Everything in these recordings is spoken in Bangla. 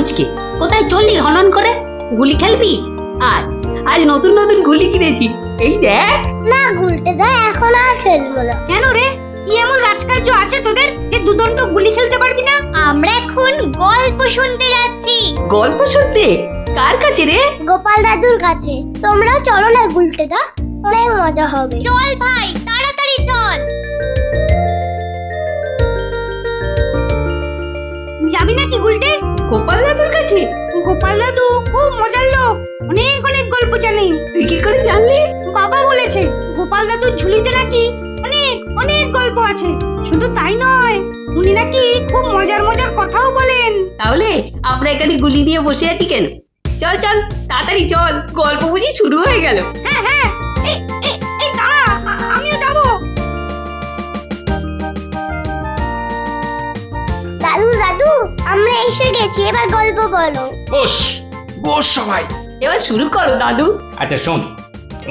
পুচকে, কোথায় চললি হনন করে? গুলি খেলবি? আর আজ নতুন নতুন গুলি কিনেছি, এই দেখ। না গুলটে দা, এখন আর খেলবো না। কেন রে, কি এমন রাজকার্য আছে তোদের যে দুদণ্ড গুলি খেলতে পারবি না? আমরা এখন গল্প শুনতে যাচ্ছি। গল্প শুনতে? কার কাছে রে? গোপাল দাদুর কাছে। তোমরা চলো না গুলটে দা, অনেক মজা হবে। চল ভাই, তাড়াতাড়ি চল। যাবি নাকি গুলটে? গোপাল দাদুর কাছে? গোপাল দাদু খুব মজার লোক, অনেক অনেক গল্প জানে। তুই কি করে জানলি? বাবা বলেছে গোপাল দাদুর ঝুলিতে নাকি অনেক অনেক গল্প আছে। শুধু তাই নয়, উনি নাকি খুব মজার মজার কথাও বলেন। তাহলে আমরা এখানে গুলি নিয়ে বসে আছি কেন? চল চল তাড়াতাড়ি চল, গল্প বুঝি শুরু হয়ে গেল। হ্যাঁ হ্যাঁ, এই দাঁড়া, আমিও যাব। দাদু দাদু, আমরা এসে গেছি, এবার গল্প বলো। বস বস সবাই, এবার শুরু করো দাদু। আচ্ছা শোন,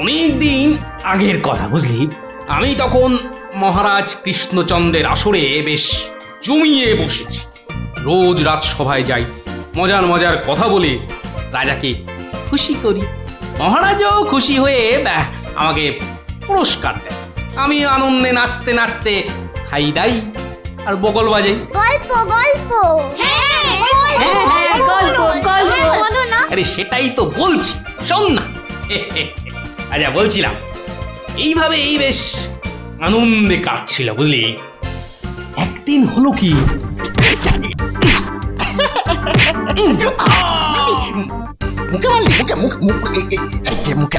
অনেকদিন আগের কথা বুঝলি, আমি তখন মহারাজ কৃষ্ণচন্দ্রের আসরে বেশ জমিয়ে বসেছি। রোজ রাজসভায় যাই, মজার মজার কথা বলে রাজাকে খুশি করি। মহারাজও খুশি হয়ে আমাকে পুরস্কার দেয়। আমি আনন্দে নাচতে নাচতে খাই দাই আর বগল বাজাই। গল্প গল্প, হ্যাঁ গল্প গল্প। আরে সেটাই তো বলছি, শোন না। আচ্ছা বলছিলাম, এইভাবে এই বেশ আনন্দে কাটছিল বুঝলি। একদিন হলো কি, মুখে মারলি, মুখে মুখে মুখে মুখে এই মুখে।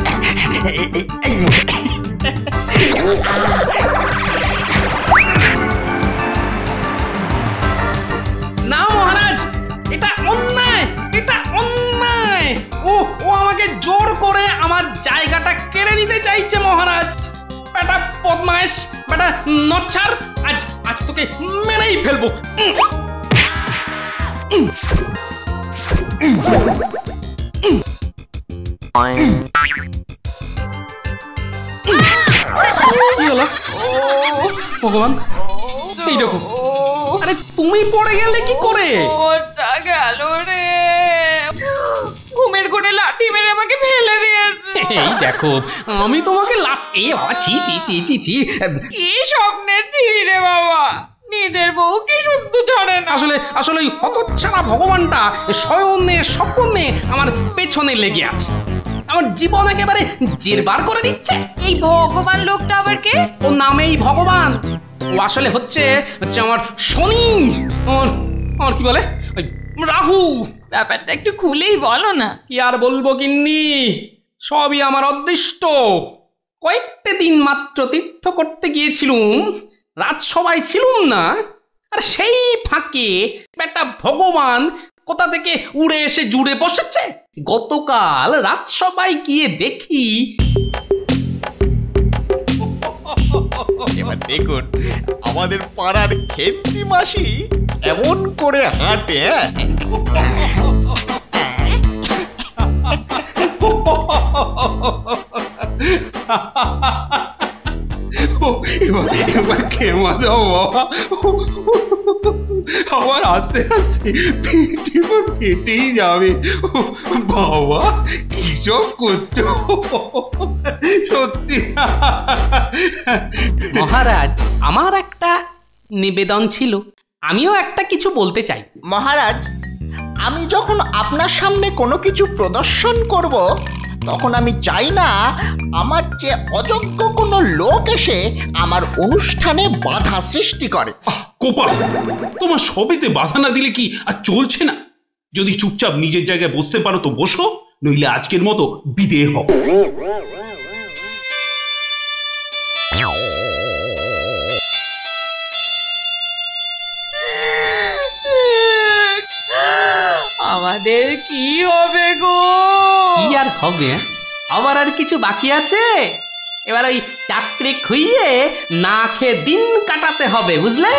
না মহারাজ, এটা অন্যায়, এটা অন্যায়। ও ও আমাকে জোর করে আমার জায়গাটা কেড়ে নিতে চাইছে মহারাজ। বেটা বদমাইশ, বেটা নচ্ছার, আজ আজ তোকে মেরেই ফেলবো। ভগবান, এই দেখো, আরে তুমি পড়ে গেলে কি করে? ওটা গেল রে, ঘুমের ঘোরে লাঠি মেরে আমাকে ফেলে দিয়েছে। এই দেখো, আমি তোমাকে লাঠি, বাবা ছি ছি ছি ছি ছি। কি স্বপ্নের ছিলি রে বাবা, নিজের বউ কি শুদ্ধ ছাড়ে না। আসলে আসলে ওই হতচ্ছাড়া ভগবানটা স্বয়নে স্বপ্নে আমার পেছনে লেগে আছে, আমার জীবন একেবারে জেরবার করে দিচ্ছে। এই ভগবান লোকটা আবার কে? ওর নামেই ভগবান। ও আসলে হচ্ছে হচ্ছে আমার শনি, আমার কি বলে ওই রাহু। ব্যাপারটা একটু খুলেই বলো না। কি আর বলবো গিন্নি, সবই আমার অদৃষ্ট। কয়েকটা দিন মাত্র তীর্থ করতে গিয়েছিলুম, রাজসভায় ছিলুম না, আর সেই ফাঁকে একটা ভগবান কোথা থেকে উড়ে এসে জুড়ে বসেছে। গতকাল রাজসভায় গিয়ে দেখি, এবার দেখুন আমাদের পাড়ার খেন্তি মাসি এমন করে হাঁটে। এবার খেমা দাও আমার আস্তে আস্তে ফেটেই যাবে। বাবা কিসব করছো সত্যি। মহারাজ, আমার একটা নিবেদন ছিল, আমিও একটা কিছু বলতে চাই। মহারাজ, আমি যখন আপনার সামনে কোনো কিছু প্রদর্শন করব, তখন আমি চাই না আমার যে অযোগ্য কোনো লোক এসে আমার অনুষ্ঠানে বাধা সৃষ্টি করে। কোপাল, তোমার সবেতে বাধা না দিলে কি আর চলছে না? যদি চুপচাপ নিজের জায়গায় বসতে পারো তো বসো, নইলে আজকের মতো বিদেয় হও। আমাদের কি হবে গো? কি আর হবে, আবার আর কিছু বাকি আছে? এবার ওই চাকরি খুইয়ে না খেয়ে দিন কাটাতে হবে, বুঝলে?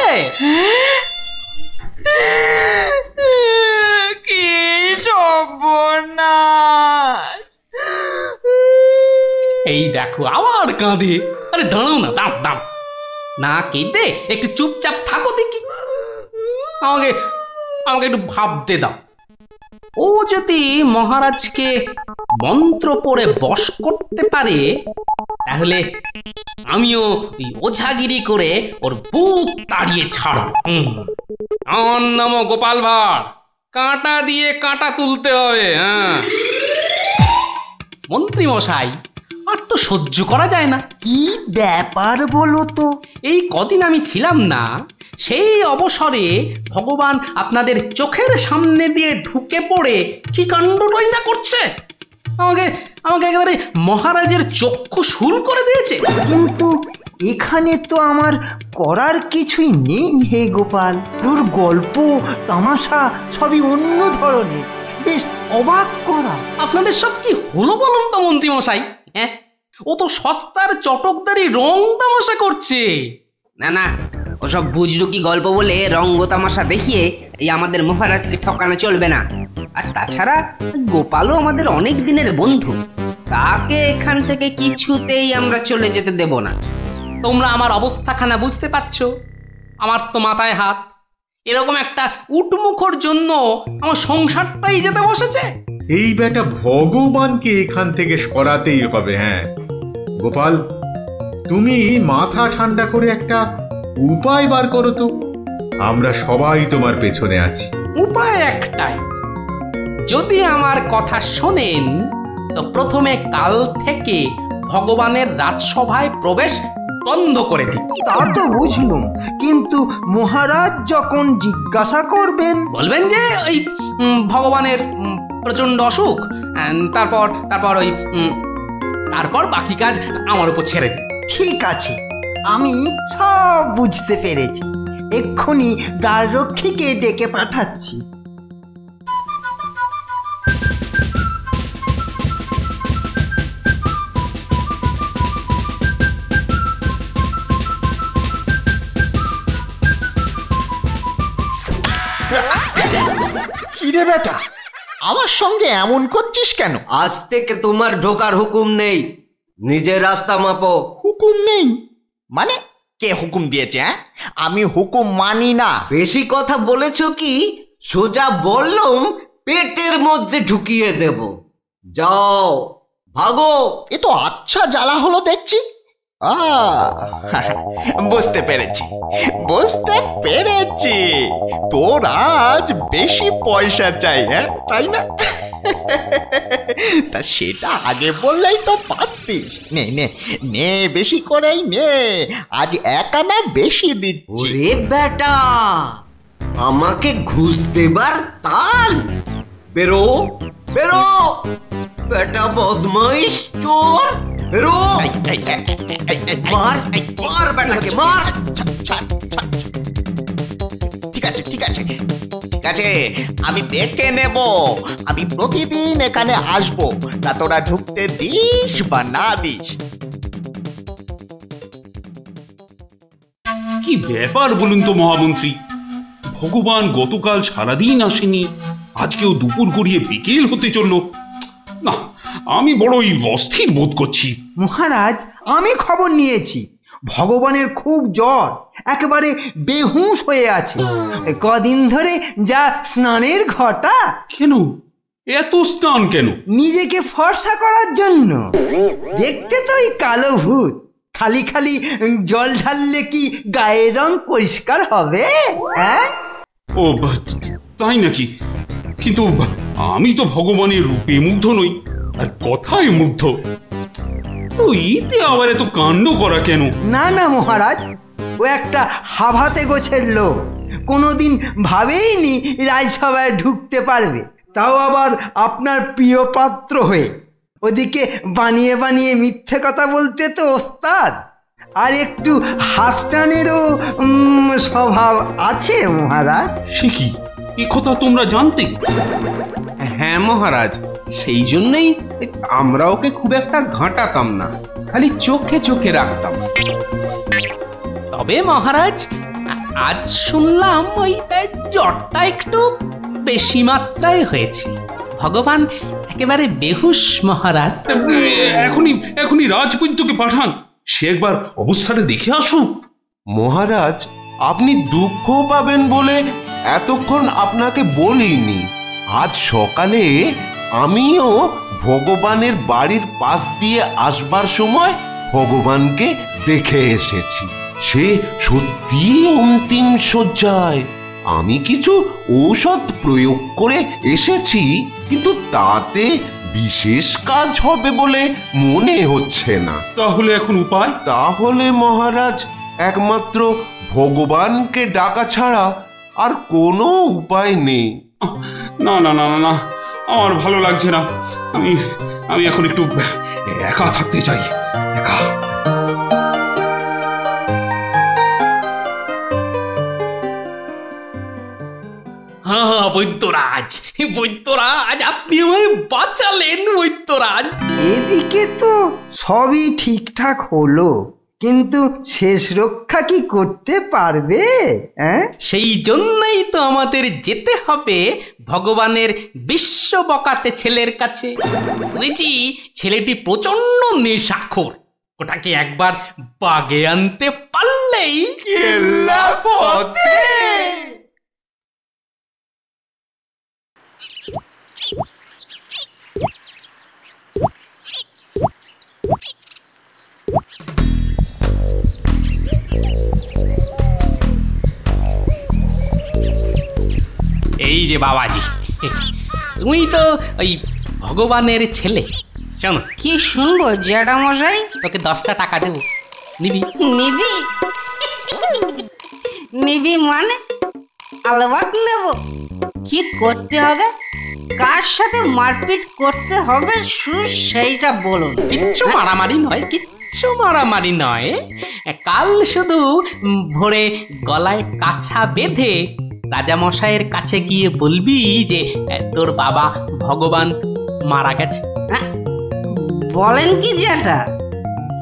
কি সর্বনাশ! এই দেখো আবার কাঁদে। আরে দাঁড়াও না, দাঁড় দাঁড়, না কেঁদে একটু চুপচাপ থাকো দেখি। আমাকে আমাকে একটু ভাবতে দাও। ও যদি মহারাজকে মন্ত্র পড়ে বশ করতে পারে, তাহলে আমিও ওঝাগিরি করে ওর ভূত তাড়িয়ে ছাড়ব। আমার নামও গোপাল ভাঁড়, কাঁটা দিয়ে কাঁটা তুলতে হবে। হ্যাঁ মন্ত্রী মশাই, আর তো সহ্য করা যায় না। কি ব্যাপার বলো তো? এই কদিন আমি ছিলাম না, সেই অবসরে ভগবান আপনাদের চোখের সামনে দিয়ে ঢুকে পড়ে কি কাণ্ডটাই না করছে। আমাকে আমাকে একেবারে মহারাজের চক্ষু শুল করে দিয়েছে। কিন্তু এখানে তো আমার করার কিছুই নেই হে গোপাল। ওর গল্প তামাশা সবই অন্য ধরনের, বেশ অবাক করা। আপনাদের সব কি হলো বলুন তো মন্ত্রী মশাই? হ্যাঁ, ও তো সস্তার চটকদারি রং তামাশা করছে। না না, ওসব বুজরুকি গল্প বলে রঙ্গ তামাশা দেখিয়ে এই আমাদের মহারাজকে ঠকানো চলবে না। আর তাছাড়া গোপালও আমাদের অনেক দিনের বন্ধু, তাকে এখান থেকে কিছুতেই আমরা চলে যেতে দেব না। তোমরা আমার অবস্থাখানা বুঝতে পারছো? আমার তো মাথায় হাত। এরকম একটা উটমুখর জন্য আমার সংসারটাই যেতে বসেছে। এই বেটা ভগবানকে এখান থেকে সরাতেই হবে। হ্যাঁ গোপাল, তুমি মাথা ঠান্ডা করে একটা উপায় বার করো তো। আমরা সবাই তোমার পেছনে আছি। উপায় একটাই, যদি আমার কথা শোনেন তো প্রথমে কাল থেকে ভগবানের রাজসভায় প্রবেশ বন্ধ করে দিন। তা তো বুঝলুম, কিন্তু মহারাজ যখন জিজ্ঞাসা করবেন, বলবেন যে ওই ভগবানের প্রচন্ড অসুখ, তারপর তারপর ওই তারপর বাকি কাজ আমার উপর ছেড়ে দিন। ঠিক আছে, আমি সব বুঝতে পেরেছি। এক্ষুনি দ্বাররক্ষীকে ডেকে পাঠাচ্ছি। কিরে বেটা, আমার সঙ্গে এমন করছিস কেন? আজ থেকে তোমার ঢোকার হুকুম নেই, নিজের রাস্তা মাপো। হুকুম নেই মানে? কে হুকুম দিয়েছে? আমি হুকুম মানি না। বেশি কথা বলেছ কি? সোজা বললুম পেটের মধ্যে ঢুকিয়ে দেব। যাও ভাগো। এ তো আচ্ছা জ্বালা হলো দেখছি। বুঝতে পেরেছি বুঝতে পেরেছি, তোর আজ বেশি পয়সা চাই, হ্যাঁ তাই না? তা সেটা আগে বললেই তো পারতিস। নে নে নে, বেশি করেই নে, আজ 1 আনা বেশি দিচ্ছি। ওরে বেটা, আমাকে ঘুষ দেবার তাল? বেরো বেরো বেটা, বদমাইশ চোর, বেরো। মার মার বেটাকে, মার। ঠিক আছে ঠিক আছে ঠিক আছে, আমি দেখে নেব। আমি প্রতিদিন এখানে আসবো, তা তোরা ঢুকতে দিস বা না দিস। কি ব্যাপার বলুন তো মহামন্ত্রী? ভগবান গতকাল সারাদিন আসেনি, আজকেও দুপুর গড়িয়ে বিকেল হতে চললো। না, আমি বড়ই অস্থির বোধ করছি। মহারাজ, আমি খবর নিয়েছি, ভগবানের খুব জ্বর, একেবারে বেহুঁশ হয়ে আছে। কদিন ধরে যা স্নানের ঘটা। কেন এত স্নান কেন? নিজেকে ফর্সা করার জন্য। দেখতে তো ওই কালো ভূত, খালি খালি জল ঢাললে কি গায়ের রং পরিষ্কার হবে? ও তাই নাকি? কিন্তু আমি তো ভগবানের রূপে মুগ্ধ নই, আর কথায় মুগ্ধ। তো এতে আবার এত কাণ্ড করা কেন? না না মহারাজ, ও একটা হাভাতে গোছের লোক, কোনোদিন ভাবেইনি রাজসভায় ঢুকতে পারবে, তাও আবার আপনার প্রিয় পাত্র হয়ে। ওদিকে বানিয়ে বানিয়ে মিথ্যে কথা বলতে তো ওস্তাদ, আর একটু হাসটানেরও স্বভাব আছে মহারাজ। সে কি, এ কথা তোমরা জানতে? হ্যাঁ মহারাজ, সেই জন্যই আমরা ওকে খুব একটা ঘাঁটাতাম না, খালি চোখে চোখে রাখতাম। তবে মহারাজ, আজ শুনলাম ওই জ্বরটা একটু বেশি মাত্রায় হয়েছে। ভগবান একেবারে বেহুশ মহারাজ। এখনই রাজবৈদ্যকে পাঠান, সে একবার অবস্থাটা দেখে আসুক। মহারাজ, আপনি দুঃখ পাবেন বলে এতক্ষণ আপনাকে বলিনি। আজ সকালে আমিও ভগবানের বাড়ির পাশ দিয়ে আসবার সময় ভগবানকে দেখে এসেছি। সে সত্যি অন্তিম শয্যায়। আমি কিছু ঔষধ প্রয়োগ করে এসেছি, কিন্তু তাতে বিশেষ কাজ হবে বলে মনে হচ্ছে না। তাহলে এখন উপায়? তাহলে মহারাজ একমাত্র ভগবানকে ডাকা ছাড়া আর কোনো উপায় নেই। না না না না, আমার ভালো লাগছে না। আমি এখন একটু একা থাকতে চাই, একা। বৈদ্যরাজ, বৈদ্যরাজ, আপনি আমায় বাঁচালেন বৈদ্যরাজ। এদিকে তো সবই ঠিকঠাক হলো, কিন্তু শেষ রক্ষা কি করতে পারবে? সেই জন্যই তো আমাদের যেতে হবে ভগবানের বিশ্ব বকাটে ছেলের কাছে। শুনেছি ছেলেটি প্রচন্ড নেশাখোর। ওটাকে একবার বাগে আনতে পারলেই কেল্লা পথে। এই যে বাবাজি, তুমি তো ওই ভগবানের ছেলে। শোনো, কি শুনবো জ্যাঠামশাই? তোকে 10টা টাকা দেবো, নিবি? নিবি? নিবি মানে? আলবাত নেব। কি করতে হবে? কার সাথে মারপিট করতে হবে শুধু সেইটা বলুন। কিচ্ছু মারামারি নয়, কিচ্ছু মারামারি নয়। কাল শুধু ভোরে গলায় কাছা বেঁধে রাজামশাইয়ের কাছে গিয়ে বলবি যে তোর বাবা ভগবান মারা গেছে। বলেন কি জ্যাঠা,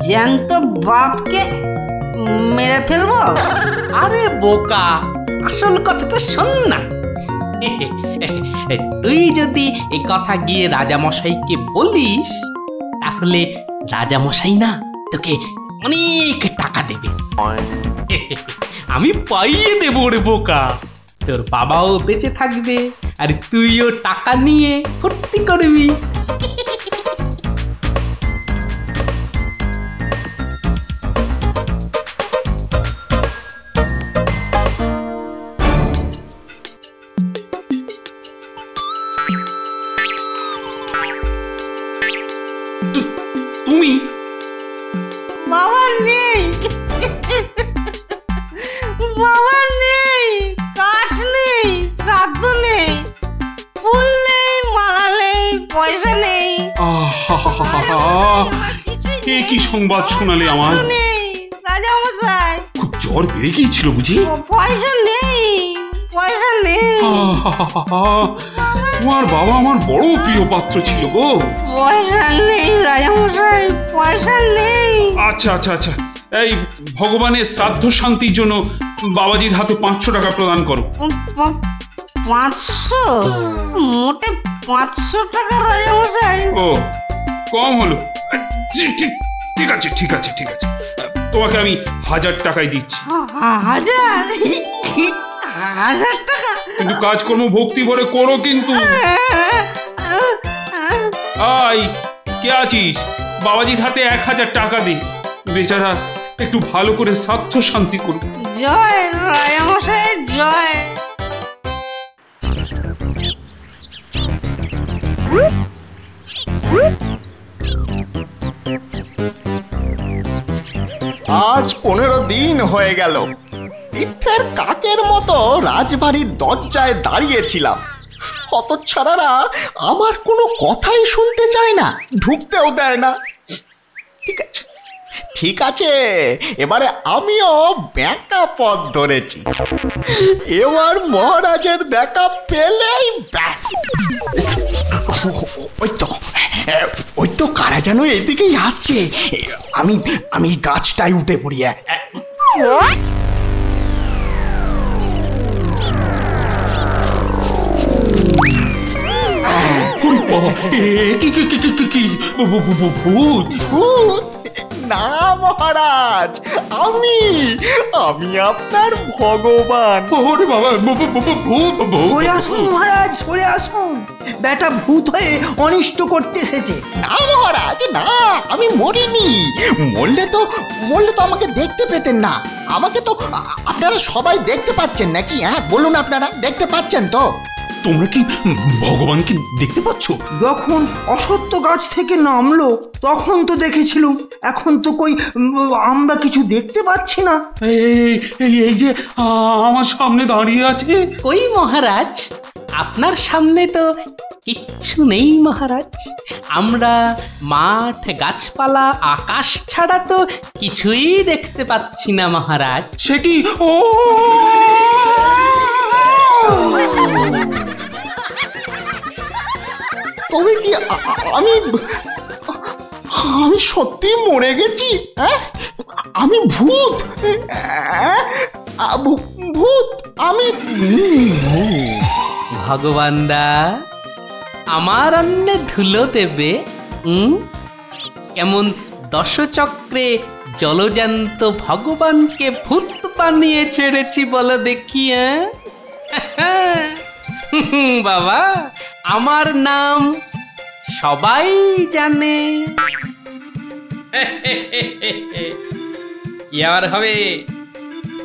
জ্যান্ত বাপকে মেরে ফেলবো? আরে বোকা, আসল কথাটা শোন না। তুই যদি এই কথা গিয়ে রাজামশাইকে বলিস, তাহলে রাজামশাই না তোকে অনেক টাকা দেবে। আমি পাইয়ে দেবো রে বোকা। তোর বাবাও বেঁচে থাকবে, আর তুইও টাকা নিয়ে ফুর্তি করবি। তুমি? বাবা নেই, বাবা নেই, কাঠ নেই, শ্রাদ্ধ নেই, ফুল নেই, মালা নেই, পয়সা নেই। এ কি সংবাদ শোনালে আমার? রাজামশাই, খুব জ্বর বেড়ে গিয়েছিল বুঝি? পয়সা নেই, পয়সা নেই। তোমার বাবা আমার বড় প্রিয় পাত্র ছিল গো। পয়সা নেই রাজামশাই, পয়সা নেই। আচ্ছা আচ্ছা আচ্ছা, এই ভগবানের শ্রাদ্ধ শান্তির জন্য বাবাজির হাতে 500 টাকা প্রদান করো। 500? মোটে 500 টাকা রাজামশাই? ও, কম হলো। ঠিক আছে ঠিক আছে ঠিক আছে, তোমাকে আমি 1000 টাকাই দিচ্ছি। 1000 টাকা? কিন্তু কাজকর্ম ভক্তি ভরে করো কিন্তু। আই, কে আছিস? বাবাজির হাতে 1000 টাকা দে, বেচারা একটু ভালো করে শ্রাদ্ধ শান্তি করুক। জয় রাজামশাই, জয়। আজ 15 দিন হয়ে গেল তীর্থের কাকের মতো রাজবাড়ির দরজায় দাঁড়িয়েছিলাম। হতচ্ছাড়ারা আমার কোনো কথাই শুনতে চায় না, ঢুকতেও দেয় না। ঠিক আছে ঠিক আছে, এবারে আমিও ব্যাকা পথ ধরেছি। এবার মহারাজের দেখা পেলেই ব্যাস। ওই তো কারা যেন এদিকেই আসছে। আমি গাছটায় উঠে পড়ি। না মহারাজ, আমি আপনার ভগবান। ওরে বাবা, ভূত সরে আসুন মহারাজ, সরে আসুন। বেটা ভূত হয়ে অনিষ্ট করতে এসেছে। না মহারাজ না, আমি মরিনি। মরলে তো আমাকে দেখতে পেতেন না। আমাকে তো আপনারা সবাই দেখতে পাচ্ছেন নাকি? হ্যাঁ বলুন, আপনারা দেখতে পাচ্ছেন তো? তোমরা কি ভগবানকে দেখতে পাচ্ছ? যখন অসত্য গাছ থেকে নামলো তখন তো দেখেছিলুম, এখন তো কই আমরা কিছু দেখতে পাচ্ছি না। এই যে আমার সামনে দাঁড়িয়ে আছে। কই মহারাজ, আপনার সামনে তো কিচ্ছু নেই মহারাজ। আমরা মাঠ, গাছপালা, আকাশ ছাড়া তো কিছুই দেখতে পাচ্ছি না মহারাজ। সে কি? ও তবে কি আমি সত্যি মরে গেছি? হ্যাঁ, আমি ভূত? ভূত আমি? ভগবানদা আমার অন্নে ধুলো দেবে? কেমন দশচক্রে জলজান্ত ভগবানকে ভূত বানিয়ে ছেড়েছি বলো দেখি। বাবা, আমার নাম সবাই জানে। কি আর হবে,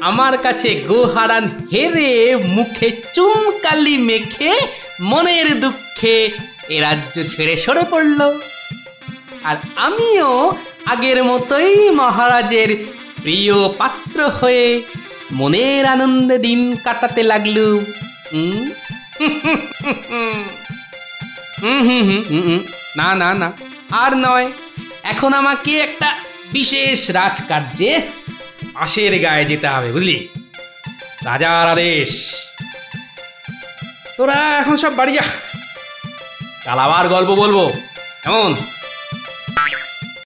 আমার কাছে গোহারান হেরে মুখে চুনকালি মেখে মনের দুঃখে এ রাজ্য ছেড়ে সরে পড়ল। আর আমিও আগের মতোই মহারাজের প্রিয় পাত্র হয়ে মনের আনন্দে দিন কাটাতে লাগলুম। না না না, আর নয়। এখন আমাকে একটা বিশেষ রাজকার্যে আশের গায়ে যেতে হবে, বুঝলি? রাজার আদেশ। তোরা এখন সব বাড়ি যা, কাল আবার গল্প বলবো, কেমন?